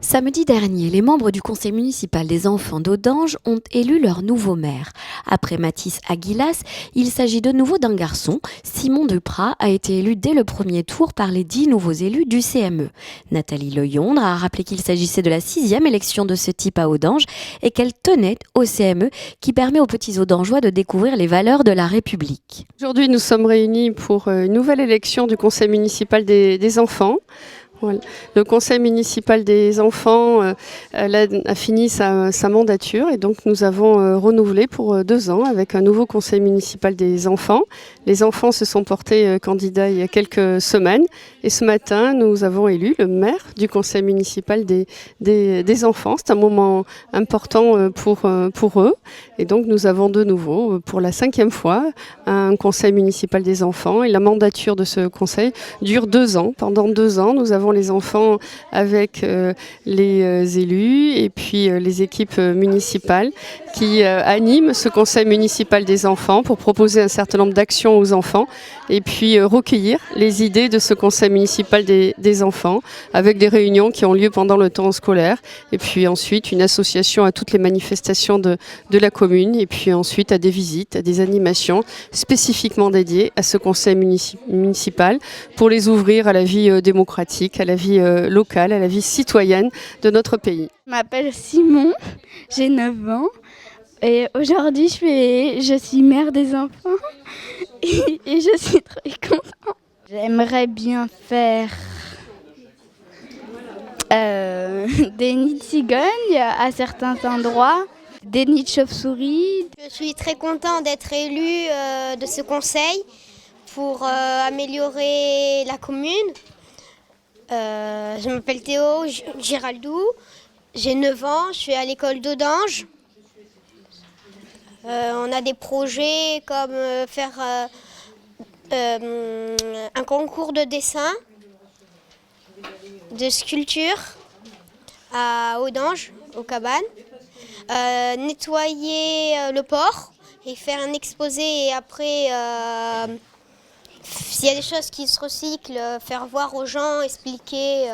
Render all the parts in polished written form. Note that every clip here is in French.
Samedi dernier, les membres du conseil municipal des enfants d'Audange ont élu leur nouveau maire. Après Mathis Aguilas, il s'agit de nouveau d'un garçon. Simon Duprat a été élu dès le premier tour par les 10 nouveaux élus du CME. Nathalie Leyondre a rappelé qu'il s'agissait de la 6e élection de ce type à Audange et qu'elle tenait au CME qui permet aux petits Audangeois de découvrir les valeurs de la République. Aujourd'hui, nous sommes réunis pour une nouvelle élection du conseil municipal des enfants. Voilà. Le conseil municipal des enfants a fini sa mandature et donc nous avons renouvelé pour 2 ans avec un nouveau conseil municipal des enfants. Les enfants se sont portés candidats il y a quelques semaines et ce matin nous avons élu le maire du conseil municipal des enfants. C'est un moment important pour eux et donc nous avons de nouveau pour la 5e fois un conseil municipal des enfants et la mandature de ce conseil dure 2 ans. Pendant 2 ans, nous avons les enfants avec les élus et puis les équipes municipales qui animent ce conseil municipal des enfants pour proposer un certain nombre d'actions aux enfants et puis recueillir les idées de ce conseil municipal des enfants avec des réunions qui ont lieu pendant le temps scolaire et puis ensuite une association à toutes les manifestations de la commune et puis ensuite à des visites, à des animations spécifiquement dédiées à ce conseil municipal pour les ouvrir à la vie démocratique, à la vie locale, à la vie citoyenne de notre pays. Je m'appelle Simon, j'ai 9 ans et aujourd'hui je suis mère des enfants et je suis très contente. J'aimerais bien faire des nids de cigognes à certains endroits, des nids de chauves-souris. Je suis très contente d'être élue de ce conseil pour améliorer la commune. Je m'appelle Théo Giraldou, j'ai 9 ans, je suis à l'école d'Audange. On a des projets comme faire un concours de dessin, de sculpture à Audange, aux cabanes, nettoyer le port et faire un exposé et après... s'il y a des choses qui se recyclent, faire voir aux gens, expliquer,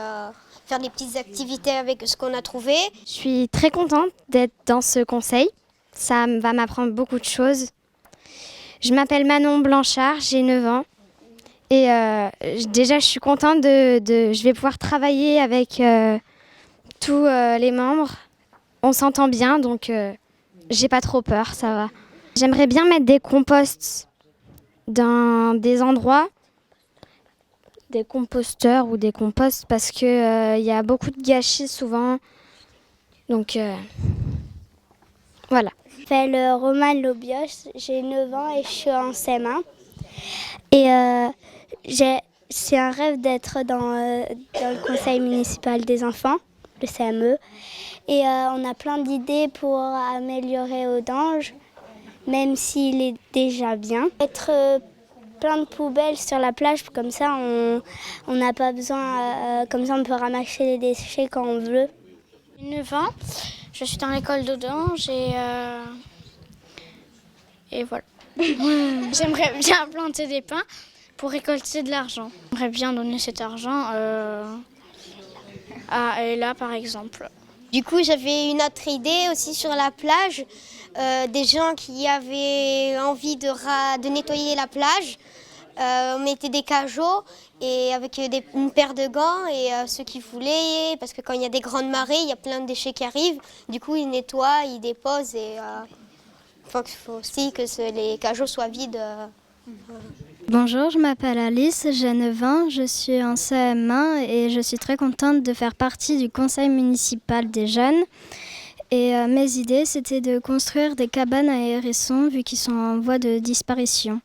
faire des petites activités avec ce qu'on a trouvé. Je suis très contente d'être dans ce conseil. Ça va m'apprendre beaucoup de choses. Je m'appelle Manon Blanchard, j'ai 9 ans. Et déjà, je suis contente je vais pouvoir travailler avec tous les membres. On s'entend bien, donc j'ai pas trop peur, ça va. J'aimerais bien mettre des composts dans des endroits, des composteurs ou des composts, parce que y a beaucoup de gâchis souvent. Donc voilà. Je m'appelle Romane Lobios, j'ai 9 ans et je suis en CM1. Et c'est un rêve d'être dans le conseil municipal des enfants, le CME. Et on a plein d'idées pour améliorer Audange, même s'il est déjà bien. Être plein de poubelles sur la plage, comme ça on n'a pas besoin, comme ça on peut ramasser les déchets quand on veut. J'ai 9 ans, je suis dans l'école d'Audange et voilà. J'aimerais bien planter des pins pour récolter de l'argent. J'aimerais bien donner cet argent à Ella par exemple. Du coup, j'avais une autre idée aussi sur la plage, des gens qui avaient envie de nettoyer la plage. On mettait des cajots et avec une paire de gants et ceux qui voulaient, parce que quand il y a des grandes marées, il y a plein de déchets qui arrivent. Du coup, ils nettoient, ils déposent et il faut aussi que les cajots soient vides. Bonjour, je m'appelle Alice, j'ai 9 ans, je suis en CM1 et je suis très contente de faire partie du conseil municipal des jeunes. Et mes idées, c'était de construire des cabanes à hérissons vu qu'ils sont en voie de disparition.